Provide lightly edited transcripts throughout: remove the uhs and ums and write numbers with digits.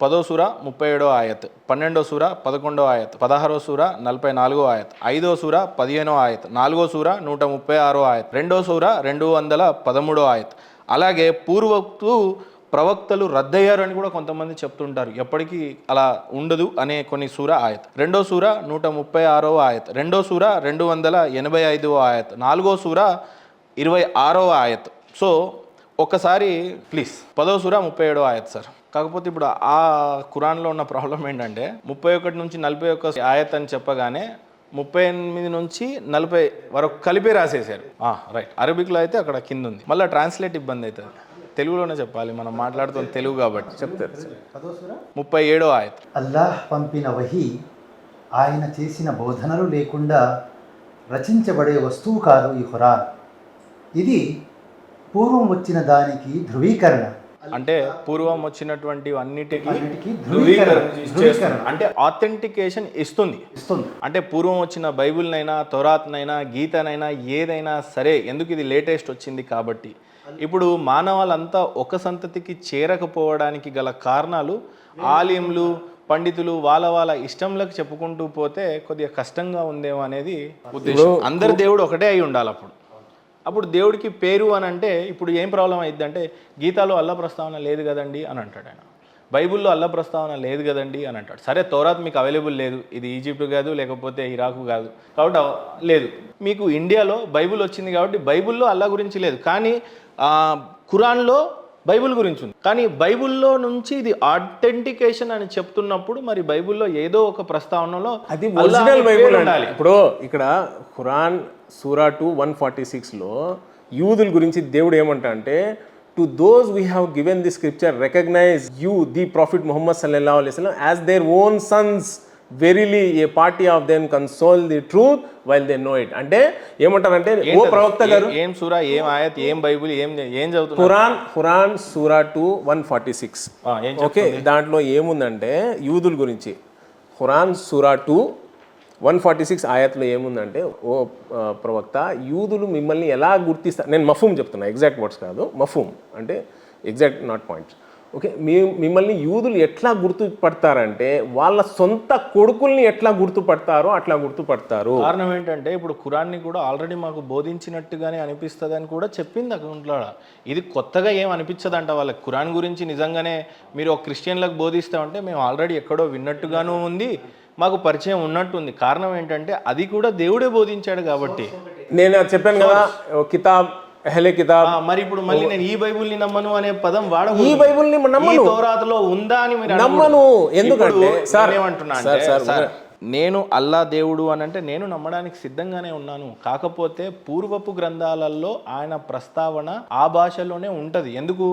10వ సూర 37వ ఆయత్, 12వ సూర 11వ ఆయత్, 16వ సూర 44వ ఆయత్, 5వ సూర 15వ ఆయత్, 4వ సూర 136వ ఆయత్, 2వ సూర 213వ ఆయత్. అలాగే పూర్వపు ప్రవక్తలు రద్దయ్యారు అని కూడా కొంతమంది చెప్తుంటారు. ఎప్పటికీ అలా ఉండదు అనే కొన్ని సూర ఆయత్. 2వ సూర 136వ ఆయత్, 2వ సూర 285వ ఆయత్, 4వ సూర 26వ ఆయత్. సో ఒక్కసారి ప్లీజ్ 10వ సూర 37వ ఆయత్ సార్. కాకపోతే ఇప్పుడు ఆ ఖురాన్లో ఉన్న ప్రాబ్లం ఏంటంటే 31 నుంచి 41 ఆయత్ అని చెప్పగానే 38 నుంచి 40 వరకు కలిపి రాసేసారు. రైట్, అరబిక్లో అయితే అక్కడ కింద ఉంది, మళ్ళీ ట్రాన్స్లేట్ ఇబ్బంది అవుతుంది. తెలుగులోనే చెప్పాలి, మనం మాట్లాడుతున్న తెలుగు కాబట్టి చెప్తారు. 37వ ఆయత్. అల్లాహ్ పంపిన వహీ ఆయన చేసిన బోధనలు లేకుండా రచించబడే వస్తువు కాదు ఈ ఖురాన్. ఇది పూర్వం వచ్చిన దానికి ధృవీకరణ. అంటే పూర్వం వచ్చినటువంటి అన్నిటికీ ధృవీకరణ అంటే ఆథెంటికేషన్ ఇస్తుంది. అంటే పూర్వం వచ్చిన బైబిల్నైనా, తౌరాత్నైనా, గీతనైనా, ఏదైనా సరే, ఎందుకు ఇది లేటెస్ట్ వచ్చింది కాబట్టి. ఇప్పుడు మానవాళ్ళంతా ఒక సంతతికి చేరకపోవడానికి గల కారణాలు ఆలింలు, పండితులు వాళ్ళ ఇష్టంలకు చెప్పుకుంటూ పోతే కొద్దిగా కష్టంగా ఉందేమో అనేది ఉద్దేశం. అందరి దేవుడు ఒకటే అయి ఉండాలి. అప్పుడు దేవుడికి పేరు అని అంటే ఇప్పుడు ఏం ప్రాబ్లం అయింది అంటే, గీతాలో అల్లా ప్రస్తావన లేదు కదండి అని అంటాడు ఆయన, బైబిల్లో అల్లా ప్రస్తావన లేదు కదండి అని అంటాడు. సరే, తౌరాత్ మీకు అవైలబుల్ లేదు, ఇది ఈజిప్ట్ కాదు, లేకపోతే ఇరాకు కాదు కాబట్టి లేదు. మీకు ఇండియాలో బైబిల్ వచ్చింది కాబట్టి బైబిల్లో అల్లా గురించి లేదు, కానీ ఖురాన్లో బైబిల్ గురించి ఉంది. కానీ బైబిల్లో నుంచి ఇది ఆథెంటికేషన్ అని చెప్తున్నప్పుడు మరి బైబిల్లో ఏదో ఒక ప్రస్తావనలో అది ఒరిజినల్ బైబిల్ ఉండాలి. ఇప్పుడు ఇక్కడ ఖురాన్ సూరా 146లో యూదుల గురించి దేవుడు ఏమంటా అంటే, to those we have given the scripture recognise you the prophet Muhammad సల్లల్లాహు అలైహి వసల్లం as their own sons, verily a party of them conceal the truth while they know it. అంటే ఏమంటారంటే, ఓ ప్రవక్త గారు, ఏం సూరా, ఏం ఆయత్, ఏం బైబిల్, ఏం చదువుతున్నారు? ఖురాన్ సూరా 146. ఓకే, దాంట్లో ఏముందంటే యూదుల గురించి. ఖురాన్ సూరా 146 ఆయత్లో ఏముందంటే, ఓ ప్రవక్త, యూదులు మిమ్మల్ని ఎలా గుర్తిస్తారు, నేను మఫూమ్ చెప్తున్నా, ఎగ్జాక్ట్ వర్డ్స్ కాదు, మఫూమ్ అంటే ఎగ్జాక్ట్ నాట్ పాయింట్స్. ఓకే, మిమ్మల్ని యూదులు ఎట్లా గుర్తుపడతారంటే, వాళ్ళ సొంత కొడుకుల్ని ఎట్లా గుర్తుపడతారో అట్లా గుర్తుపడతారు. కారణం ఏంటంటే, ఇప్పుడు ఖురాన్ని కూడా ఆల్రెడీ మాకు బోధించినట్టుగానే అనిపిస్తుంది అని కూడా చెప్పింది అకౌంట్లో. ఇది కొత్తగా ఏం అనిపించదంట వాళ్ళకి. ఖురాన్ గురించి నిజంగానే మీరు ఒక క్రిస్టియన్లకు బోధిస్తామంటే మేము ఆల్రెడీ ఎక్కడో విన్నట్టుగానూ ఉంది, మాకు పరిచయం ఉన్నట్టుంది. కారణం ఏంటంటే అది కూడా దేవుడే బోధించాడు కాబట్టి. నేను చెప్పాను కదా, కితాబ్ అహ్లే కితాబ్. మరి ఇప్పుడు మళ్ళీ నేను ఈ బైబుల్ని నమ్మను అనే పదం ఈ బైబుల్ని నమ్మను, తౌరాతులో ఉందా అని మీరు నమ్మను. ఎందుకంటే ఏమంటున్నా అంటే, నేను అల్లా దేవుడు అని అంటే నేను నమ్మడానికి సిద్ధంగానే ఉన్నాను. కాకపోతే పూర్వపు గ్రంథాలలో ఆయన ప్రస్తావన ఆ భాషలోనే ఉంటది. ఎందుకు?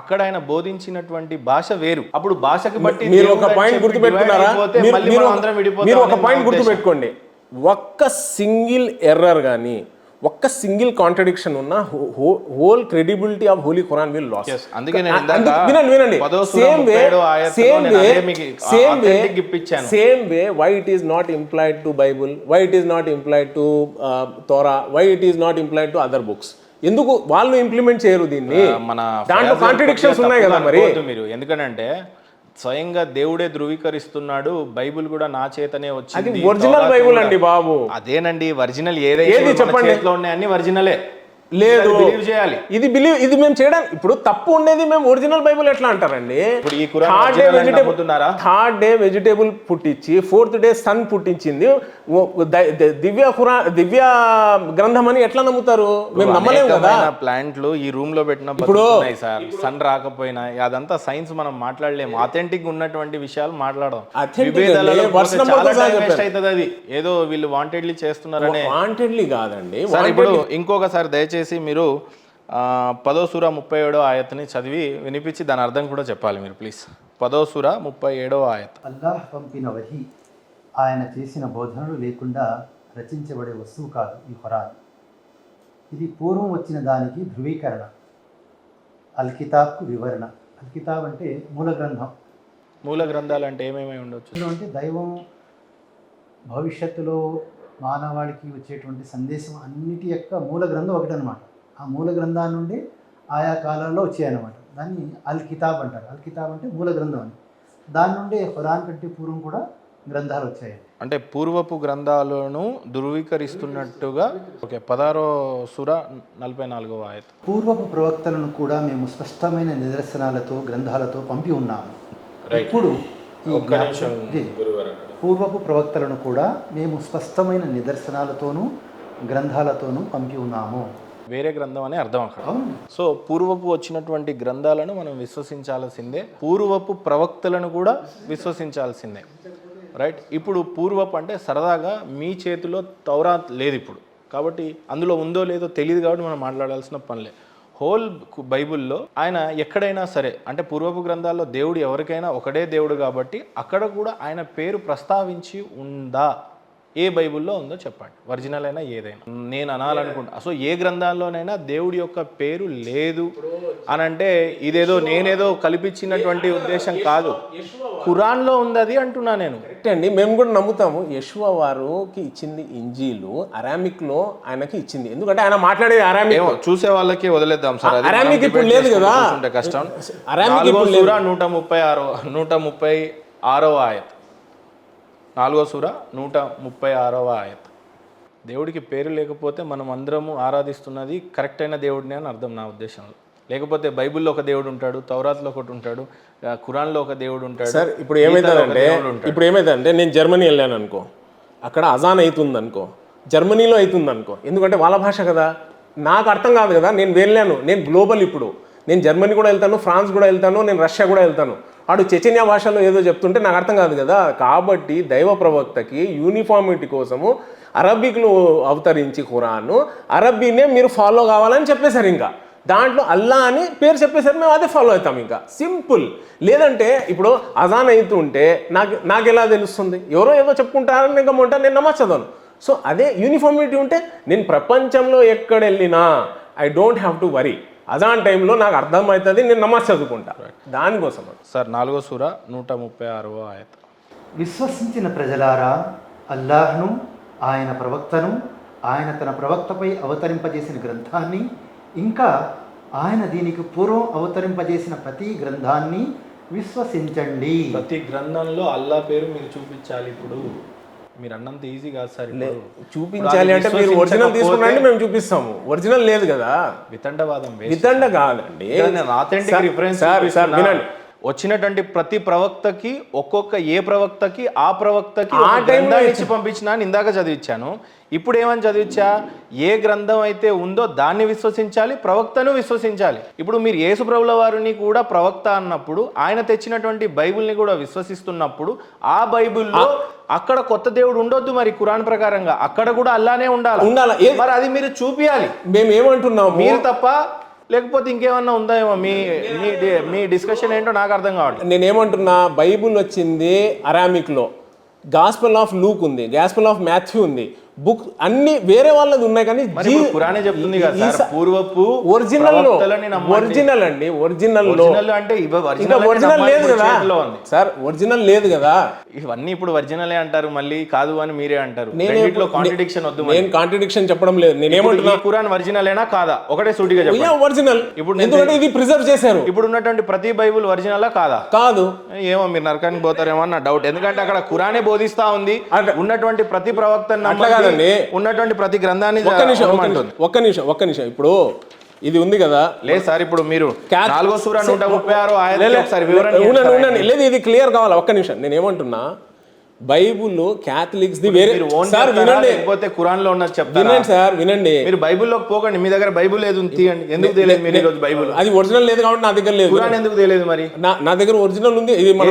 అక్కడ ఆయన బోధించినటువంటి భాష వేరు. అప్పుడు భాషకు బట్టి మీరు ఒక పాయింట్ గుర్తుపెట్టుకున్నారా? మీరు ఒక పాయింట్ గుర్తుపెట్టుకోండి, ఒక్క సింగిల్ ఎర్రర్ కానీ, ఒక్క సింగిల్ కాంట్రడిక్షన్ ఉన్న whole credibility of holy Quran will lose. వినండి, same way why it is not implied to Bible, why it is not implied to Torah, why it is not implied to other books. ఎందుకు వాళ్ళు implement చేయరు దీన్ని? మన దాంట్లో contradictions ఉన్నాయి కదా మరి. మీరు ఎందుకంటే స్వయంగా దేవుడే ధృవీకరిస్తున్నాడు, బైబిల్ కూడా నా చేతనే వచ్చింది, ఒరిజినల్ బైబిల్ అండి బాబు. అదేనండి ఒరిజినల్. ఏదైతే చెప్పండి, చేతిలో ఉన్నాయి అన్ని ఒరిజినలే. లేదు, బిలీవ్ చేయాలి. ఇది మేము చేయడానికి ఇప్పుడు తప్పు ఉండేది. మేము ఒరిజినల్ బైబుల్ ఎట్లా అంటారండి? థర్డ్ డే వెజిటేబుల్ పుట్టించి ఫోర్త్ డే సన్ పుట్టించింది దివ్య గ్రంథం అని ఎట్లా నమ్ముతారు? మేము నమ్మలేము కదా. ప్లాంట్లు ఈ రూమ్ లో పెట్టిన ఇప్పుడు సన్ రాకపోయినా అదంతా సైన్స్, మనం మాట్లాడలేము. అథెంటిక్ ఉన్నటువంటి విషయాలు మాట్లాడదాం. అది ఏదో వీళ్ళు వాంటెడ్లీ చేస్తున్నారనే. వాంటెడ్లీ కాదండి. ఇప్పుడు ఇంకొకసారి దయచేసి మీరు 10వ సూర 37వ ఆయత్ని చదివి వినిపించి దాని అర్థం కూడా చెప్పాలి మీరు ప్లీజ్. 10వ సూర 37వ ఆయత్. అల్లాహ్ పంపిన వహీ ఆయన చేసిన బోధనలు లేకుండా రచించబడే వస్తువు కాదు ఈ ఖురాన్. ఇది పూర్వం వచ్చిన దానికి ధృవీకరణ. అల్ కితాబ్కు వివరణ. అల్ కితాబ్ అంటే మూల గ్రంథం. మూల గ్రంథాలు అంటే ఏమేమి ఉండొచ్చు అంటే దైవం భవిష్యత్తులో మానవాళికి వచ్చేటువంటి సందేశం అన్నిటి యొక్క మూల గ్రంథం ఒకటనమాట. ఆ మూల గ్రంథాల నుండి ఆయా కాలాల్లో వచ్చాయన్నమాట. దాన్ని అల్ కితాబ్ అంటారు. అల్ కితాబ్ అంటే మూల గ్రంథం అని. దాని నుండి ఖురాన్ కంటే పూర్వం కూడా గ్రంథాలు వచ్చాయి. అంటే పూర్వపు గ్రంథాలను ధృవీకరిస్తున్నట్టుగా. ఓకే, 16వ సూర 44వ ఆయత్. పూర్వపు ప్రవక్తలను కూడా మేము స్పష్టమైన నిదర్శనాలతో గ్రంథాలతో పంపి ఉన్నాము. ఇప్పుడు ఈ పూర్వపు ప్రవక్తలను కూడా మేము స్పష్టమైన నిదర్శనాలతోనూ గ్రంథాలతోనూ పంపి ఉన్నాము. వేరే గ్రంథం అని అర్థం అక్కడ. సో పూర్వపు వచ్చినటువంటి గ్రంథాలను మనం విశ్వసించాల్సిందే, పూర్వపు ప్రవక్తలను కూడా విశ్వసించాల్సిందే. రైట్. ఇప్పుడు పూర్వపు అంటే సరదాగా మీ చేతిలో తౌరాత్ లేదు ఇప్పుడు, కాబట్టి అందులో ఉందో లేదో తెలియదు కాబట్టి మనం మాట్లాడాల్సిన పనిలే. హోల్ బైబిల్లో ఆయన ఎక్కడైనా సరే, అంటే పూర్వపు గ్రంథాల్లో దేవుడు ఎవరికైనా ఒకడే దేవుడు కాబట్టి అక్కడ కూడా ఆయన పేరు ప్రస్తావించి ఉందా? ఏ బైబిల్లో ఉందో చెప్పండి, ఒరిజినల్ అయినా ఏదైనా. నేను అనాలనుకుంటా, సో ఏ గ్రంథాల్లోనైనా దేవుడి యొక్క పేరు లేదు అని అంటే ఇదేదో నేనేదో కల్పించినటువంటి ఉద్దేశం కాదు, ఖురాన్లో ఉంది అది అంటున్నా నేను. అండి, మేము కూడా నమ్ముతాము. యెషూవ వారికి ఇచ్చింది ఇంజీలు అరామిక్లో ఆయనకి ఇచ్చింది, ఎందుకంటే ఆయన మాట్లాడేది అరామిక్. చూసే వాళ్ళకి వదిలేద్దాం సార్, అరామిక్ ఇప్పుడు లేదు కదా, కష్టం. అరామిక్ ఇప్పుడు లేదు. 136వ ఆయత్, 4వ సూర 136వ ఆయత్. దేవుడికి పేరు లేకపోతే మనం అందరము ఆరాధిస్తున్నది కరెక్ట్ అయిన దేవుడిని అని అర్థం నా ఉద్దేశంలో. లేకపోతే బైబిల్లో ఒక దేవుడు ఉంటాడు, తౌరాత్లో ఒకటి ఉంటాడు, ఖురాన్లో ఒక దేవుడు ఉంటాడు. సార్ ఇప్పుడు ఏమైందంటే నేను జర్మనీ వెళ్ళాను అనుకో, అక్కడ అజాన్ అవుతుంది అనుకో, జర్మనీలో అవుతుంది అనుకో, ఎందుకంటే వాళ్ళ భాష కదా, నాకు అర్థం కాదు కదా. నేను వెళ్ళాను, నేను గ్లోబల్, ఇప్పుడు నేను జర్మనీ కూడా వెళ్తాను, ఫ్రాన్స్ కూడా వెళ్తాను, నేను రష్యా కూడా వెళ్తాను. వాడు చెచెన్యా భాషలో ఏదో చెప్తుంటే నాకు అర్థం కాదు కదా. కాబట్టి దైవ ప్రవక్తకి యూనిఫార్మిటీ కోసము అరబిక్లో అవతరించి ఖురాను, అరబీనే మీరు ఫాలో కావాలని చెప్పేశారు. ఇంకా దాంట్లో అల్లా అని పేరు చెప్పేసరి మేము అదే ఫాలో అవుతాం, ఇంకా సింపుల్. లేదంటే ఇప్పుడు అజాన్ అవుతుంటే నాకు ఎలా తెలుస్తుంది? ఎవరో ఏదో చెప్పుకుంటారని ఇంకా ఉంటాను, నేను నమాజ్ చదవను. సో అదే యూనిఫార్మిటీ ఉంటే నేను ప్రపంచంలో ఎక్కడ వెళ్ళినా I don't have to worry. అజాన్ టైంలో నాకు అర్థమవుతుంది, నేను నమాజ్ చదువుకుంటా దానికోసం. సార్ 4వ సూర 136వ ఆయత్. విశ్వసించిన ప్రజలారా, అల్లాహ్ను, ఆయన ప్రవక్తను, ఆయన తన ప్రవక్తపై అవతరింపజేసిన గ్రంథాన్ని, ఇంకా ఆయన దీనికి పూర్వం అవతరింపజేసిన ప్రతి గ్రంథాన్ని విశ్వసించండి. ప్రతి గ్రంథంలో అల్లా పేరు మీరు చూపించాలి. ఇప్పుడు మీరు అన్నంత ఈజీ కాదు సార్, చూపించాలి అంటే మీరు ఒరిజినల్ తీసుకున్నాండి, మేము చూపిస్తాము. ఒరిజినల్ లేదు కదా, వితండవాదం. వితండ కాదండి, ఆథెంటిక్ రిఫరెన్స్ వినండి. వచ్చినటువంటి ప్రతి ప్రవక్తకి ఏ ప్రవక్తకి ఆ ప్రవక్తకి ఆ టైంలో ఇచ్చి పంపించిన అని ఇందాక చదివించాను. ఇప్పుడు ఏమని చదివించా? ఏ గ్రంథం అయితే ఉందో దాన్ని విశ్వసించాలి, ప్రవక్తను విశ్వసించాలి. ఇప్పుడు మీరు యేసు ప్రభుల వారిని కూడా ప్రవక్త అన్నప్పుడు, ఆయన తెచ్చినటువంటి బైబిల్ని కూడా విశ్వసిస్తున్నప్పుడు, ఆ బైబిల్లో అక్కడ కొత్త దేవుడు ఉండొద్దు, మరి ఖురాన్ ప్రకారంగా అక్కడ కూడా అల్లానే ఉండాలి. మరి అది మీరు చూపియాలి. మేము ఏమంటున్నాము, మీరు తప్ప, లేకపోతే ఇంకేమన్నా ఉందా ఏమో? మీ డిస్కషన్ ఏంటో నాకు అర్థం కావట్లేదు. నేనేమంటున్నా, బైబుల్ వచ్చింది అరామిక్లో, గాస్పెల్ ఆఫ్ లూక్ ఉంది, గాస్పెల్ ఆఫ్ మాథ్యూ ఉంది, బుక్ అన్ని వేరే వాళ్ళది ఉన్నాయి. కానీ ఖురానే చెప్తుంది కదా సార్, పూర్వపు ఒరిజినల్ అండి, ఒరిజినల్ అంటే ఒరిజినల్ లేదు కదా సార్, ఒరిజినల్ లేదు కదా. ఇవన్నీ ఇప్పుడు ఒరిజినలే అంటారు, మళ్ళీ కాదు అని మీరే అంటారు. కాంట్రడిక్షన్ వద్దు. నేను కాంట్రడిక్షన్ చెప్పడం లేదు. నేనేమంటున్నా, ఖురాన్ ఒరిజినలేనా కాదా ఒకటే సూటిగా చెప్పండి. ఒరిజినల్. ఇప్పుడు ఎందుకంటే ఇది ప్రిజర్వ్ చేశారు. ఇప్పుడు ఉన్నటువంటి ప్రతి బైబుల్ ఒరిజినలా కాదా? కాదు. ఏమో మీరు నరకానికి పోతారేమో అన్న డౌట్, ఎందుకంటే అక్కడ ఖురానే బోధిస్తా ఉంది. ఉన్నటువంటి ప్రతి ప్రవక్త ఉన్నటువంటి ప్రతి గ్రంథాన్ని. ఒక్క నిమిషం ఇప్పుడు ఇది ఉంది కదా. లేదు సార్, ఇప్పుడు మీరు 4వ సూర 136 లేదు, ఇది క్లియర్ కావాలి. ఒక్క నిమిషం, నేను ఏమంటున్నా, బైబుల్ క్యాథలిక్స్ ది వేరే సార్, వినండి. లేకపోతే ఖురాన్ లో ఉన్నది చెప్తారా? వినండి సార్, వినండి. మీరు బైబుల్లోకి పోకండి, మీ దగ్గర బైబుల్ లేదు తీయండి. ఎందుకు తెలియదు మీరు ఈరోజు బైబుల్? అది ఒరిజినల్ లేదు కాబట్టి నా దగ్గర లేదు. ఖురాన్ ఎందుకు తెలియదు మరి? నా దగ్గర ఒరిజినల్ ఉంది, ఇది మన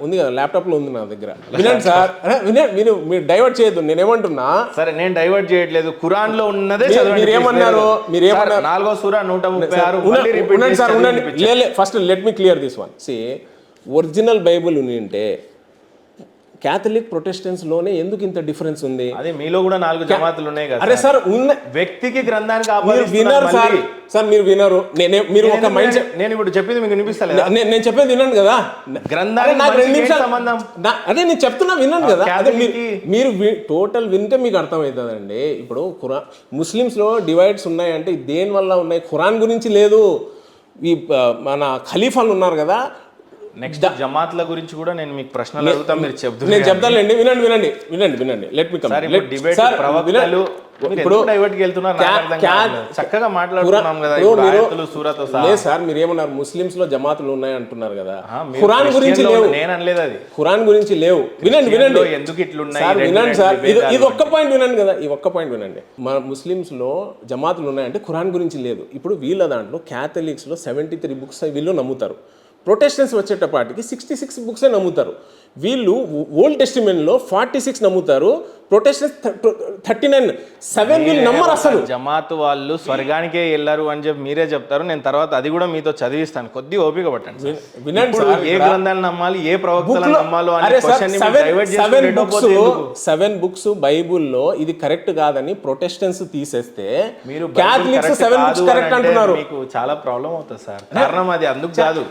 ఉంది కదా, ల్యాప్టాప్ లో ఉంది నా దగ్గర. వినండి సార్, వినండి, మీరు డైవర్ట్ చేయొద్దు. నేనేమంటున్నా, సరే నేను డైవర్ట్ చేయట్లేదు, ఖురాన్ లో ఉన్నదే. మీరేమన్నారు 4వ సూర 136. ఉండండి సార్, ఉండండి. First let me clear this one. See, original Bible ఉంటే క్యాథలిక్ ప్రొటెస్టెంట్స్ లోనే ఎందుకు ఇంత డిఫరెన్స్ ఉంది? అదే మీలో కూడా 4 జమాతులు ఉన్నాయి కదా. అరే సార్, ఉన్న వ్యక్తికి గ్రంథానికి వినరు సార్. సార్ మీరు వినరు. మీరు ఒక మైండ్ సెట్. నేను ఇప్పుడు చెప్పింది మీకు వినిపిస్తలేదు? నేను చెప్పేది వినండి కదా. గ్రంథానికి నాకు 2 నిమిషాలు సంబంధం. అదే నేను చెప్తున్నా, వినండి కదా. మీరు టోటల్ వింటే మీకు అర్థమవుతుందండి. ఇప్పుడు ఖురాన్, ముస్లిమ్స్ లో డివైడ్స్ ఉన్నాయంటే దేని వల్ల ఉన్నాయి? ఖురాన్ గురించి లేదు. ఈ మన ఖలీఫాలు ఉన్నారు కదా, నెక్స్ట్ జమాత్ల గురించి కూడా నేను మీకు ప్రశ్నలు అడుగుతా, మీరు చెప్తారు. నేను చెప్తానండి, వినండి. Let me come. డిబేట్ ప్రవక్తలు ఇప్పుడు డైవర్ట్ కి వెళ్తున్నారు, చక్కగా మాట్లాడుతున్నాం కదా ఆయతులు సూరతో సహా. లేదు సార్, మీరు ఏమన్నారు, ముస్లిమ్స్ లో జమాతులు ఉన్నాయి అంటున్నారు కదా, ఖురాన్ గురించి లేవు. నేను అనలేదు అది, ఖురాన్ గురించి లేవు. వినండి ఎందుకు ఇట్లున్నాయి సార్, వినండి సార్, ఇది ఒక్క పాయింట్ వినండి కదా, ఈ ఒక్క పాయింట్ వినండి. మన ముస్లిమ్స్ లో జమాతులు ఉన్నాయంటే ఖురాన్ గురించి లేదు. ఇప్పుడు వీళ్ళ దాంట్లో క్యాథలిక్స్ లో 73 బుక్స్ వీళ్ళు నమ్ముతారు. ప్రొటెస్టెంట్స్ వచ్చేటప్పటికి 66 బుక్సే నమ్ముతారు. వీళ్ళు ఓల్డ్ టెస్టిమెంట్లో 46 నమ్ముతారు, ప్రొటెస్టెంట్స్ 39. 7 వీళ్ళు నమ్మరు అసలు. జమాత్ వాళ్ళు స్వర్గానికే వెళ్ళారు అని చెప్పి మీరే చెప్తారు, నేను తర్వాత అది కూడా మీతో చదివిస్తాను, కొద్ది ఓపిక పట్టండి. వినండి, ఏ గ్రంథాలు నమ్మాలి, ఏ ప్రవక్తలను నమ్మాలో అని క్వశ్చన్ ని డైవర్ట్ చేసి 7 బుక్స్ బైబుల్లో ఇది కరెక్ట్ కాదని ప్రొటెస్టెంట్స్ తీసేస్తే మీరు క్యాథలిక్స్ 7 బుక్స్ కరెక్ట్ అంటున్నారు. మీకు చాలా ప్రాబ్లం అవుతుంది సార్. కారణం అది అందుకు కాదు,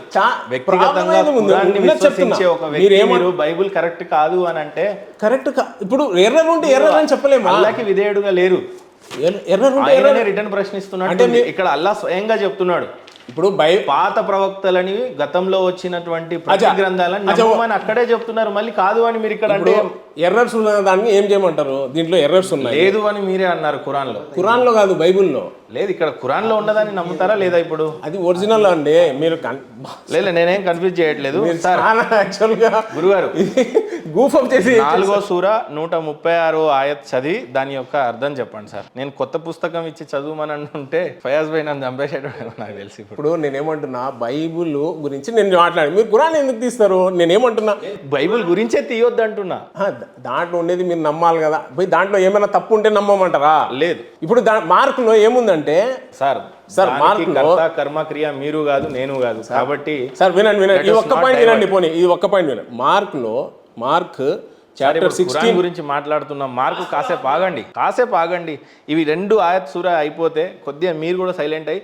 వ్యక్తిగతంగా ఖురాన్ని విశ్వసించే ఒక వ్యక్తి మీరు బైబిల్ కరెక్ట్ కాదు అని అంటే కరెక్ట్. ఇప్పుడు ఎర్రర్ ఉంటే ఎర్రర్ అని చెప్పలేము. అల్లాహకి విధేయుడుగా లేరు, ఎర్రర్ ఉంటే రిటర్న్ ప్రశ్నిస్తున్నాడు అంటే ఇక్కడ అల్లాహ్ స్వయంగా చెప్తున్నాడు. ఇప్పుడు పాత ప్రవక్తలని గతంలో వచ్చినటువంటి ప్రతి గ్రంథాలని నమ్మమని అక్కడే చెప్తున్నారు, మళ్ళీ కాదు అని మీరు ఇక్కడ అంటే ఎర్రర్స్ ఉన్న దాన్ని ఏం చేయమంటారు? దీంట్లో ఎర్రర్స్ ఉన్నాయి లేదు అని మీరే అన్నారు. ఖురాన్లో కాదు, బైబుల్లో లేదు. ఇక్కడ ఖురాన్లో ఉన్నదాన్ని నమ్ముతారా లేదా? ఇప్పుడు అది ఒరిజినల్ అండి. మీరు లేదు, నేనేం కన్ఫ్యూజ్ చేయట్లేదు సార్. యాక్చువల్గా గురుగారు గూఫప్ చేసి 4వ సూర 136వ ఆయత్ చదివి దాని యొక్క అర్థం చెప్పండి సార్. నేను కొత్త పుస్తకం ఇచ్చి చదువుమని అంటుంటే ఫయాజ్ భాయ్ నన్ను చంపేసేటప్పుడు నాకు తెలిసి. ఇప్పుడు నేనేమంటున్నా, బైబుల్ గురించి నేను మాట్లాడి మీరు ఖురాన్ ఎందుకు తీస్తారు? నేనేమంటున్నా, బైబుల్ గురించే తీయొద్దు అంటున్నా. దాంట్లో ఉండేది మీరు నమ్మాలి కదా. పోయి దాంట్లో ఏమైనా తప్పు ఉంటే నమ్మమంటారా? లేదు. ఇప్పుడు మార్కులో ఏముందంటే సార్ కర్మ క్రియ మీరు కాదు, నేను కాదు. కాబట్టి సార్ వినండి, ఈ ఒక్క పాయింట్ వినండి. పోనీ ఈ ఒక్క పాయింట్ వినండి. మార్క్ చాప్టర్ 16 గురించి మాట్లాడుతున్నాం. మార్కు కాసేపు ఆగండి. ఇవి 2 ఆయత్ సూర అయిపోతే కొద్దిగా మీరు కూడా సైలెంట్ అయ్యి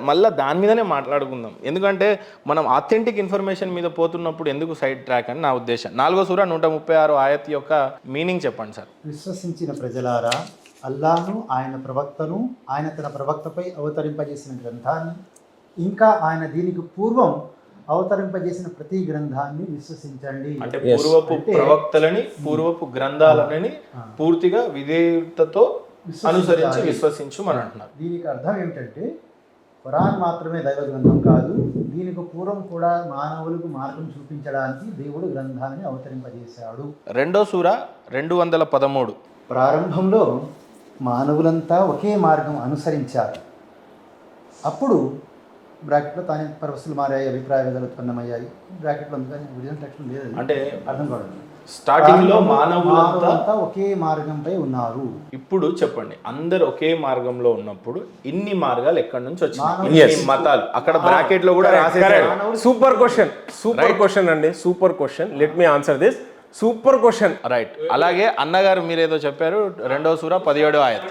మళ్ళీ దాని మీదనే మాట్లాడుకుందాం. ఎందుకంటే మనం ఆథెంటిక్ ఇన్ఫర్మేషన్ మీద పోతున్నప్పుడు ఎందుకు సైడ్ ట్రాక్ అని నా ఉద్దేశం. 4వ సూర 136 ఆయత్ యొక్క మీనింగ్ చెప్పండి సార్. విశ్వసించిన ప్రజలారా, అల్లాహ్ను, ఆయన ప్రవక్తను, ఆయన తన ప్రవక్తపై అవతరింపజేసిన గ్రంథాన్ని, ఇంకా ఆయన దీనికి పూర్వం అవతరింపజేసిన ప్రతి గ్రంథాన్ని విశ్వసించండి. అంటే పూర్వపు ప్రవక్తలని, పూర్వపు గ్రంథాలని పూర్తిగా విధేయతతో అనుసరించి విశ్వసించమని అంటున్నారు. దీనికి అర్థం ఏమిటంటే ఖురాన్ మాత్రమే దైవ గ్రంథం కాదు, దీనికి పూర్వం కూడా మానవులకు మార్గం చూపించడానికి దేవుడు గ్రంథాన్ని అవతరింపజేశాడు. 2వ సూర 213. ప్రారంభంలో మానవులంతా ఒకే మార్గం అనుసరించారు. అప్పుడు బ్రాకెట్లో తానే పరవశులు మారాయి, అభిప్రాయ విధాలు ఉత్పన్నమయ్యాయి. బ్రాకెట్లో అందుకని ఒరిజినల్ టెక్స్ట్ లేదు, అంటే అర్థం కాదు. స్టార్టింగ్ లో మానవులంతా ఒకే మార్గంపై ఉన్నారు. ఇప్పుడు చెప్పండి, అందరు ఒకే మార్గంలో ఉన్నప్పుడు ఇన్ని మార్గాలు ఎక్కడి నుంచి వచ్చినాయి? మతాలు అక్కడ బ్రాకెట్ లో కూడా రాసేసారు. సూపర్ క్వశ్చన్ అండి, super question. Let me answer this. Super question, right. అలాగే అన్నగారు మీరేదో చెప్పారు, 2వ సూర 17వ ఆయత్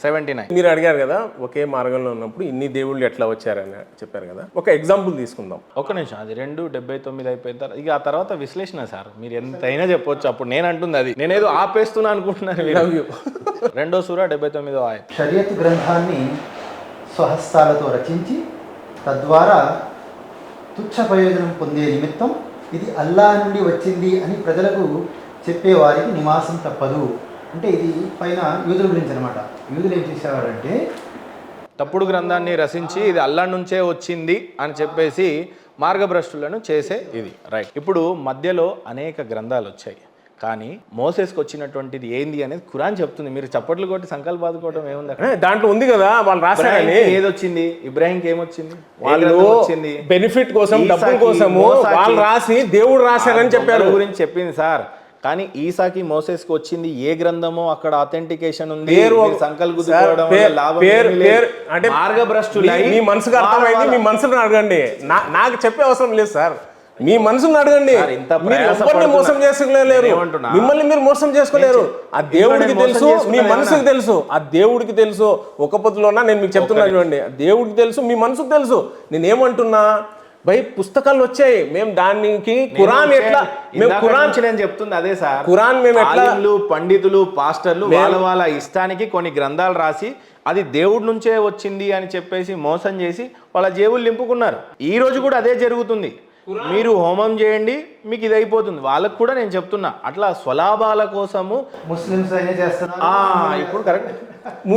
79. మీరు అడిగారు కదా ఒకే మార్గంలో ఉన్నప్పుడు ఇన్ని దేవుళ్ళు ఎట్లా వచ్చారని చెప్పారు కదా. ఒక ఎగ్జాంపుల్ తీసుకుందాం. ఒక నిమిషం, అది 2:79 అయిపోయిన తర్వాత ఇక ఆ తర్వాత విశ్లేషణ సార్. మీరు ఎంతైనా చెప్పొచ్చు. అప్పుడు నేను అంటుంది అది, నేనేదో ఆపేస్తున్నా అనుకుంటున్నాను. 2వ సూర 79వ ఆయత్. షరియత్ గ్రంథాన్ని స్వహస్తాలతో రచించి తద్వారా తుచ్చ ప్రయోజనం పొందే నిమిత్తం ఇది అల్లాహ్ నుండి వచ్చింది అని ప్రజలకు చెప్పేవారికి నివాసం తప్పదు. అంటే ఇది పైన యూదుల గురించి అనమాట. యూదులు ఏం చేసేవారంటే తప్పుడు గ్రంథాన్ని రచించి ఇది అల్లాహ్ నుంచే వచ్చింది అని చెప్పేసి మార్గభ్రష్టులను చేసే ఇది, రైట్. ఇప్పుడు మధ్యలో అనేక గ్రంథాలు వచ్చాయి, కానీ మోసెస్కి వచ్చినటువంటిది ఏంది అనేది ఖురాన్ చెప్తుంది. మీరు చప్పట్లు కొట్టి సంకల్ప బాదుకోవడం ఏముంది అక్కడ? దాంట్లో ఉంది కదా, వాళ్ళు రాశారని. ఏదొచ్చింది? ఇబ్రాహింకి ఏమొచ్చింది? వాళ్ళు బెనిఫిట్ కోసం, డబ్బుల కోసము వాళ్ళు రాసి దేవుడు రాశారని చెప్పారు గురించి చెప్పింది సార్. కానీ ఈసాకి మోసెస్కి వచ్చింది ఏ గ్రంథమో అక్కడ అథెంటికేషన్ ఉంది. మార్గభ్రష్టులు మీ మనసుకు అర్థమైంది, మీ మనసును అడగండి. నాకు చెప్పే అవసరం లేదు సార్, మీ మనసును అడగండి. ఎవరిని మోసం చేసుకోలేరు, మిమ్మల్ని మీరు మోసం చేసుకోలేరు. ఆ దేవుడికి తెలుసు, మీ మనసుకు తెలుసు. ఆ దేవుడికి తెలుసు. ఒక పొద్దులోనా నేను మీకు చెప్తున్నా చూడండి, ఆ దేవుడికి తెలుసు, మీ మనసుకు తెలుసు. నేనేమంటున్నా, పుస్తకాలు వచ్చాయి, మేము దానికి ఖురాన్ ఎట్లా, మేము ఖురాన్ నేను చెప్తుంది అదే సార్. ఖురాన్ మేము ఎట్లా, పండితులు, పాస్టర్లు వాళ్ళ ఇష్టానికి కొన్ని గ్రంథాలు రాసి అది దేవుడి నుంచే వచ్చింది అని చెప్పేసి మోసం చేసి వాళ్ళ జేబులు నింపుకున్నారు. ఈ రోజు కూడా అదే జరుగుతుంది. మీరు హోమం చేయండి, మీకు ఇది అయిపోతుంది. వాళ్ళకు కూడా నేను చెప్తున్నా, అట్లా స్వలాభాల కోసము ముస్లిమ్స్ అయినా చేస్తున్నారు. ఇప్పుడు కరెక్ట్.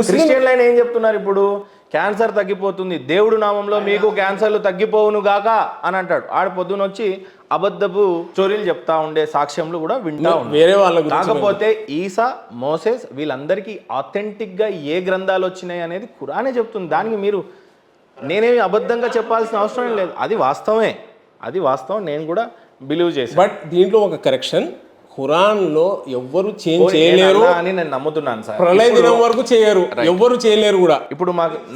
క్రిస్టియన్లు అయినా ఏం చెప్తున్నారు ఇప్పుడు? క్యాన్సర్ తగ్గిపోతుంది, దేవుడు నామంలో మీకు క్యాన్సర్లు తగ్గిపోవును గాక అని అంటాడు. ఆడ పొద్దున వచ్చి అబద్ధపు స్టోరీలు చెప్తా ఉండే సాక్ష్యంలు కూడా వింటా వేరే వాళ్ళ కాకపోతే ఈసా, మోసెస్ వీళ్ళందరికీ ఆథెంటిక్ గా ఏ గ్రంథాలు వచ్చినాయి అనేది ఖురానే చెప్తుంది. దానికి మీరు నేనేమి అబద్ధంగా చెప్పాల్సిన అవసరం లేదు. అది వాస్తవమే, అది వాస్తవం, నేను కూడా బిలీవ్ చేశాను. బట్ దీంట్లో ఒక కరెక్షన్, ఖురాన్లో ఎవ్వరు చేంజ్ చేయలేరు అని నేను నమ్ముతున్నాను సార్. ప్రళయ దినం వరకు చేయరు, ఎవ్వరు చేయలేరు కూడా. ఇప్పుడు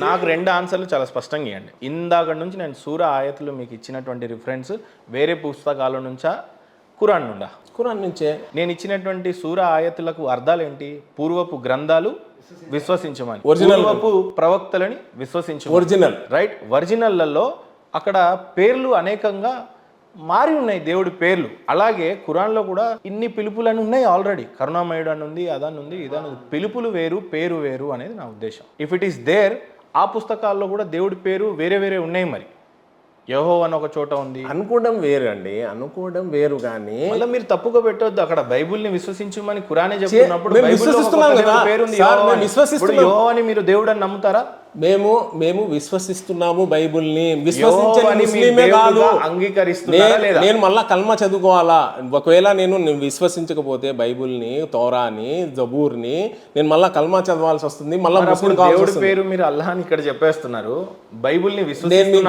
నాకు 2 ఆన్సర్లు చాలా స్పష్టంగా ఇవ్వండి. ఇందాక నుంచి నేను సూర ఆయతులు మీకు ఇచ్చినటువంటి రిఫరెన్స్ వేరే పుస్తకాల నుంచా, ఖురాన్ నుండా? ఖురాన్ నుంచే. నేను ఇచ్చినటువంటి సూర ఆయతులకు అర్థాలు ఏంటి? పూర్వపు గ్రంథాలు విశ్వసించమని, పూర్వపు ప్రవక్తలని విశ్వసించమని. Original right. ఒరిజినల్లలో అక్కడ పేర్లు అనేకంగా మారి ఉన్నాయి, దేవుడి పేర్లు. అలాగే ఖురాన్లో కూడా ఇన్ని పిలుపులని ఉన్నాయి ఆల్రెడీ. కరుణామయుడు అని ఉంది, అదని ఉంది, ఇదని. పిలుపులు వేరు, పేరు వేరు అనేది నా ఉద్దేశం. ఇఫ్ ఇట్ ఈస్ దేర్, ఆ పుస్తకాల్లో కూడా దేవుడి పేరు వేరే వేరే ఉన్నాయి. మరి యెహోవా అని ఒక చోట ఉంది. అనుకోవడం వేరు అండి, అనుకోవడం వేరు. కానీ మళ్ళీ మీరు తప్పుగా పెట్టొద్దు. అక్కడ బైబుల్ని విశ్వసించమని ఖురానే చెప్తున్నప్పుడు విశ్వసిస్తున్నాం కదా సార్, మేము విశ్వసిస్తున్నాం. యెహోవాని మీరు దేవుడు అని నమ్ముతారా? మేము విశ్వసిస్తున్నాము బైబుల్ని. విశ్వసించని ముస్లిమే కాదు, అంగీకరిస్తున్నారా లేదా? నేను మళ్ళా కల్మా చదువుకోవాలా? ఒకవేళ నేను విశ్వసించకపోతే బైబుల్ని, తౌరాని, జబూర్ని నేను మళ్ళా కల్మా చదవాల్సి వస్తుంది. మళ్ళీ దేవుడి పేరు మీరు అల్లాహ్ అని ఇక్కడ చెప్పేస్తున్నారు, బైబుల్ని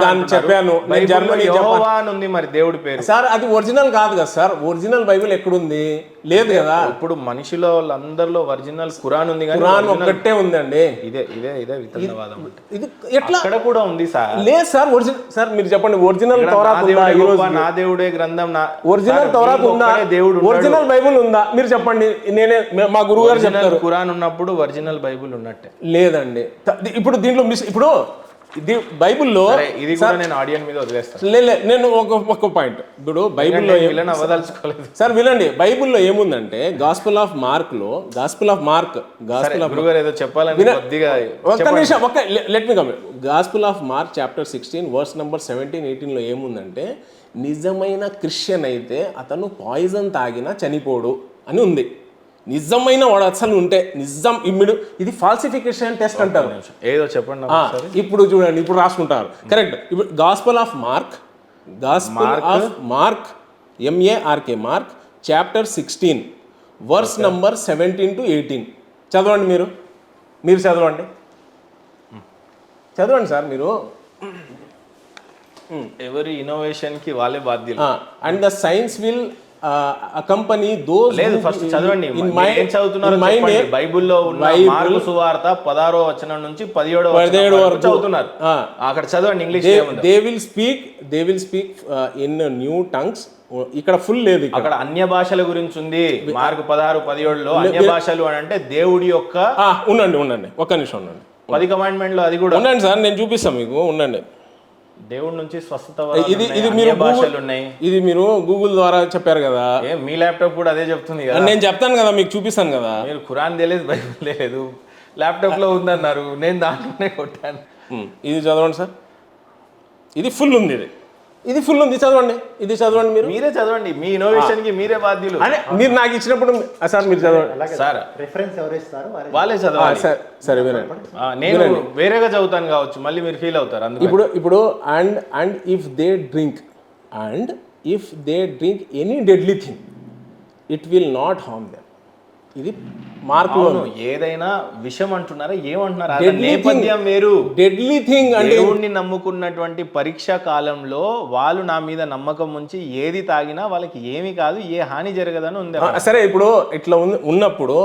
దాన్ని చెప్పాను. జర్మనీ యెహోవా అని ఉంది, మరి దేవుడి పేరు సార్ అది ఒరిజినల్ కాదు కదా సార్. ఒరిజినల్ బైబిల్ ఎక్కడుంది? లేదు కదా. ఇప్పుడు మనిషిలో అందరిలో ఒరిజినల్ ఖురాన్ ఉంది, ఖురాన్ ఒక్కటే ఉందండి. ఇదే ఇదే ఇదే వితండవాదం. ఇది ఎట్లా అక్కడ కూడా ఉంది సార్? లేదు సార్. ఒరిజినల్ సార్ మీరు చెప్పండి, ఒరిజినల్ తౌరాత్ ఉందా? ఈ రోజు నా దేవుడే గ్రంథం, నా ఒరిజినల్ తౌరాత్ ఉందా? దేవుడు ఒరిజినల్ బైబిల్ ఉందా? మీరు చెప్పండి. నేనే, మా గురువు గారు చెప్తారు. ఖురాన్ ఉన్నప్పుడు ఒరిజినల్ బైబిల్ ఉన్నట్టే. లేదండి. ఇప్పుడు దీంట్లో ఇప్పుడు బైబిల్లో ఇది కూడా నేను ఆడియన్స్ మీద వదిలేస్తాను. నేను ఒక పాయింట్. ఇప్పుడు బైబిల్లో అవదలుచుకోలేదు సార్, వినండి. బైబిల్లో ఏముందంటే గాస్పెల్ ఆఫ్ మార్క్ లో, గాస్పెల్ ఆఫ్ మార్క్ ఏదో చెప్పాలని ఒక్క నిమిషం, let me come. Gospel of Mark chapter 16 verse number 17, 18 లో ఏముందంటే, నిజమైన క్రిస్టియన్ అయితే అతను పాయిజన్ తాగినా చనిపోడు అని ఉంది. నిజమైన వాడు అసలు ఉంటే నిజం ఇమ్మిడు, ఇది ఫాల్సిఫికేషన్ టెస్ట్ అంటారు. ఏదో చెప్పండి. ఇప్పుడు చూడండి, ఇప్పుడు రాసుకుంటారు కరెక్ట్. ఇప్పుడు gospel of Mark, MARK Mark chapter 16 verse number 17 to 18 చదవండి. మీరు చదవండి సార్. మీరు ఎవరి ఇన్నోవేషన్ కి వాళ్ళే బాధ్యులు. And the science will accompany those. లేదు, ఫస్ట్ చదవండి. ఏం చదువుతున్నారు? బైబిల్లో ఉన్న మార్కు సువార్త 16వ వచనం నుంచి 17వ వరకు చదువుతున్నారు. అక్కడ చదవండి English. They will speak in new tongues. ఇక్కడ ఫుల్ లేదు, అక్కడ అన్య భాషల గురించి ఉంది. మార్కు 16-17లో అన్య భాషలు అని అంటే దేవుడి యొక్క. ఉండండి ఒక్క నిమిషం ఉండండి. 10 కమాండ్మెంట్లు అది కూడా ఉండండి సార్, నేను చూపిస్తాను మీకు. ఉండండి. దేవుడి నుంచి స్వస్థత ఇది మీరు గూగుల్ ద్వారా చెప్పారు కదా. మీ ల్యాప్టాప్ కూడా అదే చెప్తుంది కదా. నేను చెప్తాను కదా, మీకు చూపిస్తాను కదా. మీరు ఖురాన్ తెలియదు, బైబిల్ తెలియదు, ల్యాప్టాప్ లో ఉందన్నారు, నేను దాంట్లోనే కొట్టాను. ఇది చదవండి సార్, ఇది ఫుల్ ఉంది. ఇది ఫుల్ ఉంది, చదవండి. ఇది చదవండి, మీరే చదవండి. మీ ఇన్నోవేషన్ కి మీరే బాధ్యులు. మీరు నాకు ఇచ్చినప్పుడు సార్ మీరు చదవండి సార్. రిఫరెన్స్ ఎవరు ఇస్తారు వాళ్ళే చదవాలి. సరే వినండి. నేను వేరేగా చదువుతాను కావచ్చు, మళ్ళీ మీరు ఫీల్ అవుతారు. ఇప్పుడు and if they drink any deadly thing it will not harm them. ఇది మార్కులో ఏదైనా విషయం అంటున్నారా, ఏమంటున్నారా? నేపథ్యం వేరు. డెడ్లీ థింగ్ అంటే దేవుణ్ణి నమ్ముకున్నటువంటి పరీక్షా కాలంలో వాళ్ళు నా మీద నమ్మకం ఉంచి ఏది తాగినా వాళ్ళకి ఏమీ కాదు, ఏ హాని జరగదని ఉంది. సరే, ఇప్పుడు ఇట్లా ఉన్నప్పుడు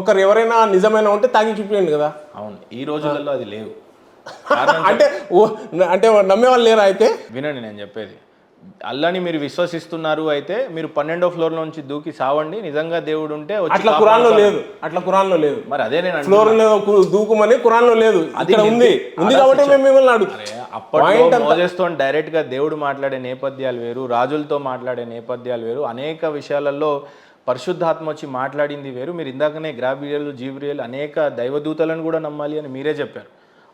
ఒకరు ఎవరైనా నిజమైన ఉంటే తాగి చూపించండి కదా. అవును, ఈ రోజులలో అది లేవు. అంటే నమ్మే వాళ్ళు లేరా? అయితే వినండి, నేను చెప్పేది. అల్లాని మీరు విశ్వసిస్తున్నారు అయితే మీరు 12వ ఫ్లోర్ నుంచి దూకి సావండి. నిజంగా దేవుడు ఉంటే అట్లా ఖురాన్లో లేదు. మరి అదే నేను ఫ్లోర్ దూకుమని ఖురాన్లో లేదు, ఇక్కడ ఉంది కాబట్టి మేము మిమ్మల్ని అడుగుతాం. అప్పట్లో మోజెస్తో డైరెక్ట్ గా దేవుడు మాట్లాడే నేపథ్యాలు వేరు, రాజులతో మాట్లాడే నేపథ్యాలు వేరు, అనేక విషయాలలో పరిశుద్ధాత్మ వచ్చి మాట్లాడింది వేరు. మీరు ఇందాకనే గ్రాబ్రియల్, జీబ్రియల్ అనేక దైవదూతలను కూడా నమ్మాలి అని మీరే చెప్పారు.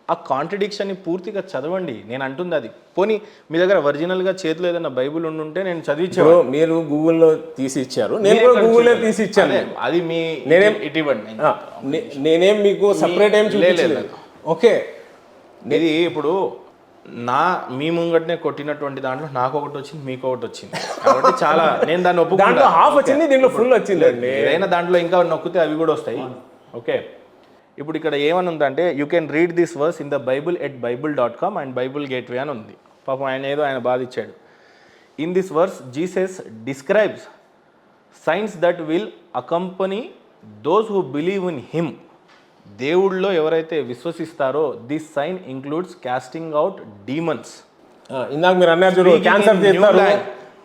ఆ కాంట్రడిక్షన్ని పూర్తిగా చదవండి. నేను అంటుంది అది. పోనీ మీ దగ్గర ఒరిజినల్గా చేతిలో ఏదైనా బైబుల్ ఉండుంటే నేను చదివించాను. మీరు గూగుల్లో తీసి ఇచ్చారు, నేను కూడా గూగుల్లో తీసి ఇచ్చాను. అది మీ నేనేం ఇటు ఇవ్వండి. నేనేం మీకు సపరేట్ ఏం చూపించలేదు. ఓకే, ఇది ఇప్పుడు మీ ముంగటనే కొట్టినటువంటి దాంట్లో నాకు ఒకటి వచ్చింది, మీకు ఒకటి వచ్చింది కాబట్టి చాలా నేను దాన్ని దాంట్లో ఒప్పుకుంటా. హాఫ్ వచ్చింది, దీంట్లో ఫుల్ వచ్చిందండి. ఏదైనా దాంట్లో ఇంకా నొక్కితే అవి కూడా వస్తాయి. ఓకే, ఇప్పుడు ఇక్కడ ఏమని ఉందంటే you can read this verse in the Bible at bible.com and Bible Gateway అని ఉంది. పాపం ఆయన బాధ ఇచ్చాడు. In this verse Jesus describes signs that will accompany those who believe in him. దేవుళ్ళలో ఎవరైతే విశ్వసిస్తారో this sign includes casting out demons. ఇందాక మీరు అన్నారు చూడు,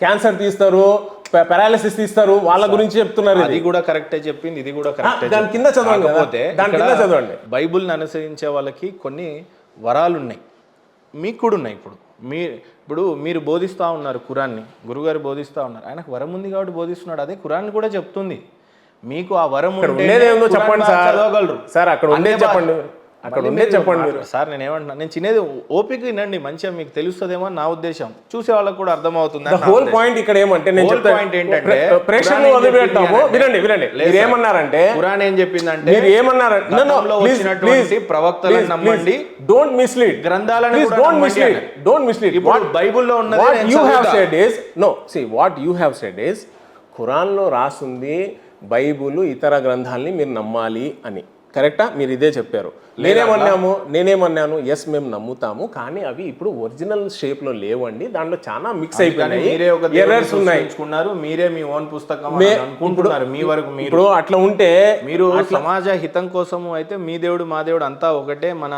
క్యాన్సర్ తీస్తారు, పారాలిసిస్ తీస్తారు, వాళ్ళ గురించి చెప్తున్నారు. అది కూడా కరెక్టే చెప్పింది, ఇది కూడా కరెక్టే. దాని కింద చదవండి. బైబుల్ని అనుసరించే వాళ్ళకి కొన్ని వరాలు ఉన్నాయి, మీకు కూడా ఉన్నాయి. ఇప్పుడు మీరు బోధిస్తూ ఉన్నారు ఖురాన్ని, గురుగారు బోధిస్తూ ఉన్నారు, ఆయనకు వరం ఉంది కాబట్టి బోధిస్తున్నాడు. అదే ఖురాన్ కూడా చెప్తుంది. మీకు ఆ వరం ఉండేదేమో చెప్పండి సార్, చదవగలరు సార్. అక్కడ ఉండేది చెప్పండి, అక్కడ ఉండేది చెప్పండి సార్. నేను ఏమంటున్నా, నేను చిన్నది ఓపిక వినండి, మంచిగా మీకు తెలుస్తుందేమో నా ఉద్దేశం, చూసే వాళ్ళకి కూడా అర్థమవుతుంది. హోల్ పాయింట్ ఇక్కడ ఏమంటే, నేను పాయింట్ ఏంటంటే ప్రేక్షకులు వదిలిపెడతాము. వినండి, మీరు ఏమన్నారంటే, ఖురాన్ ఏం చెప్పిందంటే, మీరు ఏమన్నారంటే ప్రవక్తలను నమ్మండి, డోంట్ మిస్లీడ్ గ్రంథాలను డోంట్ మిస్లీడ్. ఇప్పుడు బైబిల్లో ఉన్నది what you have said is no, see what you have said is ఖురాన్లో రాస్తుంది బైబుల్ ఇతర గ్రంథాలని మీరు నమ్మాలి అని. కరెక్టా? మీరు ఇదే చెప్పారు. నేనేమన్నాను ఎస్ మేము నమ్ముతాము, కానీ అవి ఇప్పుడు ఒరిజినల్ షేప్ లో లేవండి, దాంట్లో చాలా మిక్స్ అయిపోయినాయి, ఎర్రర్స్ ఉన్నాయి. మీరే మీ ఓన్ పుస్తకం అనుకుంటున్నారు. మీ వరకు ఇప్పుడు అట్లా ఉంటే మీరు సమాజ హితం కోసము అయితే మీ దేవుడు మా దేవుడు అంతా ఒకటే, మన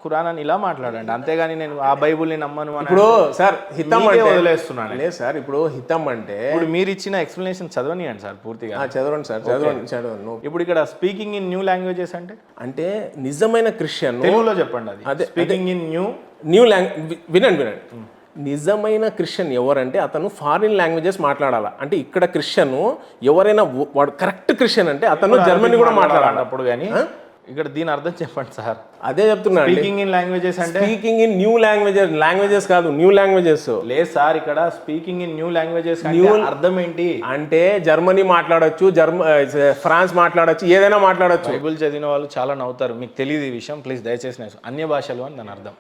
ఖురాన్ అని ఇలా మాట్లాడండి, అంతేగాని నేను ఆ బైబుల్ని నమ్మను. ఇప్పుడు సార్ హితం అంటే వదిలేస్తున్నాను. లేదు సార్, ఇప్పుడు హితం అంటే ఇప్పుడు మీరు ఇచ్చిన ఎక్స్ప్లెనేషన్ చదవనియండి సార్ పూర్తిగా. చదవండి సార్, చదవండి. ఇప్పుడు ఇక్కడ స్పీకింగ్ ఇన్ న్యూ లాంగ్వేజెస్ అంటే నిజమైన క్రిస్టియన్, తెలుగులో చెప్పండి. అది స్పీకింగ్ ఇన్ న్యూ లాంగ్వేజ్. వినండి, నిజమైన క్రిస్టియన్ ఎవరంటే అతను ఫారిన్ లాంగ్వేజెస్ మాట్లాడాలా. అంటే ఇక్కడ క్రిస్టియన్ ఎవరైనా వాడు కరెక్ట్ క్రిస్టియన్ అంటే అతను జర్మనీ కూడా మాట్లాడాలి అప్పుడు. కానీ ఇక్కడ దీని అర్థం చెప్పండి సార్. అదే చెప్తున్నా, స్పీకింగ్ ఇన్ లాంగ్వేజెస్ అంటే స్పీకింగ్ ఇన్ న్యూ లాంగ్వేజెస్ కాదు, న్యూ లాంగ్వేజెస్. లేదు సార్, ఇక్కడ స్పీకింగ్ ఇన్ న్యూ లాంగ్వేజెస్ అర్థం ఏంటి అంటే జర్మనీ మాట్లాడొచ్చు, ఫ్రాన్స్ మాట్లాడొచ్చు, ఏదైనా మాట్లాడొచ్చు. బైబుల్ చదివిన వాళ్ళు చాలా నవ్వుతారు, మీకు తెలియదు ఈ విషయం, ప్లీజ్ దయచేసి. అన్య భాషలు అని దాని అర్థం.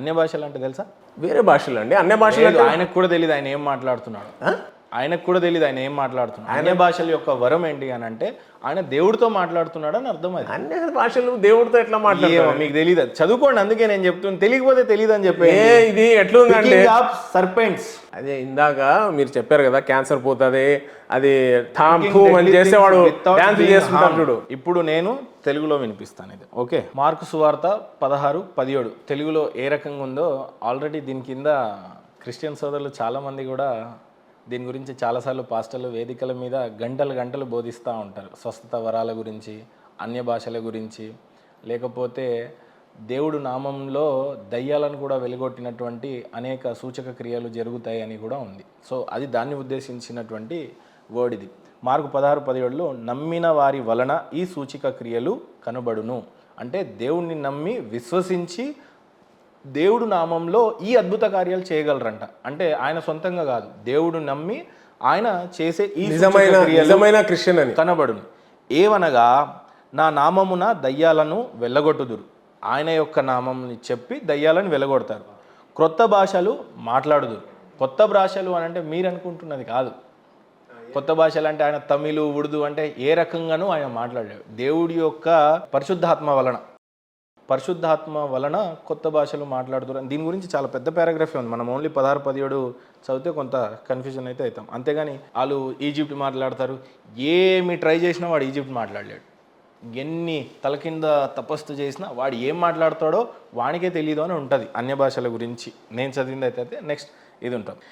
అన్య భాషలు అంటే తెలుసా? వేరే భాషలు అండి. అన్య భాషలు ఆయనకు కూడా తెలియదు ఆయన ఏం మాట్లాడుతున్నాడు. ఆయనకు కూడా తెలియదు ఆయన ఏం మాట్లాడుతున్నాడు. అన్య భాషల యొక్క వరం ఏంటి అని అంటే ఆయన దేవుడితో మాట్లాడుతున్నాడు అని అర్థం. అది అన్య భాషలు దేవుడితో ఎట్లా మాట్లాడతారు మీకు తెలియదు, చదువుకోండి. అందుకే నేను చెప్తున్నాను, తెలియకపోతే తెలియదు అని చెప్పి. ఇది ఎట్లుందంటే సర్పెంట్స్, అదే ఇందాక మీరు చెప్పారు కదా, క్యాన్సర్ పోతుంది, అది థామ్ థూమ్ అని చేసేవాడు డాన్స్ చేసుకుంటాడు చూడు. ఇప్పుడు నేను తెలుగులో వినిపిస్తాను ఇది. ఓకే, మార్కు సువార్త 16:17 తెలుగులో ఏ రకంగా ఉందో ఆల్రెడీ దీని కింద క్రిస్టియన్ సోదరులు చాలామంది కూడా దీని గురించి చాలాసార్లు పాస్టర్లు వేదికల మీద గంటలు బోధిస్తూ ఉంటారు. స్వస్థత వరాల గురించి, అన్య భాషల గురించి, లేకపోతే దేవుడు నామంలో దయ్యాలను కూడా వెలుగొట్టినటువంటి అనేక సూచక క్రియలు జరుగుతాయి అని కూడా ఉంది. సో అది దాన్ని ఉద్దేశించినటువంటి వర్డ్ ఇది. మార్కు 16:17లో నమ్మిన వారి వలన ఈ సూచిక క్రియలు కనబడును అంటే దేవుణ్ణి నమ్మి విశ్వసించి దేవుడు నామంలో ఈ అద్భుత కార్యాలు చేయగలరంట. అంటే ఆయన సొంతంగా కాదు, దేవుడు నమ్మి ఆయన చేసే ఈ నిజమైన క్రిస్టియన్ అని కనబడును. ఏవనగా నా నామమున దయ్యాలను వెళ్ళగొట్టుదురు. ఆయన యొక్క నామంని చెప్పి దయ్యాలను వెళ్ళగొడతారు. క్రొత్త భాషలు మాట్లాడుదురు. కొత్త భాషలు అని అంటే మీరు అనుకుంటున్నది కాదు. కొత్త భాషలు అంటే ఆయన తమిళ్, ఉర్దూ అంటే ఏ రకంగానూ ఆయన మాట్లాడాడు. దేవుడి యొక్క పరిశుద్ధాత్మ వలన కొత్త భాషలు మాట్లాడుతున్నారు. దీని గురించి చాలా పెద్ద పారాగ్రాఫ్ ఉంది. మనం ఓన్లీ 16-17 చదివితే కొంత కన్ఫ్యూజన్ అయితే అవుతాం. అంతేగాని వాళ్ళు ఈజిప్ట్ మాట్లాడతారు, ఏమి ట్రై చేసినా వాడు ఈజిప్ట్ మాట్లాడలేడు. ఎన్ని తల కింద తపస్సు చేసినా వాడు ఏం మాట్లాడతాడో వానికే తెలియదు అని ఉంటుంది అన్య భాషల గురించి. నేను చదివింది అయితే నెక్స్ట్ ఇది ఉంటుంది.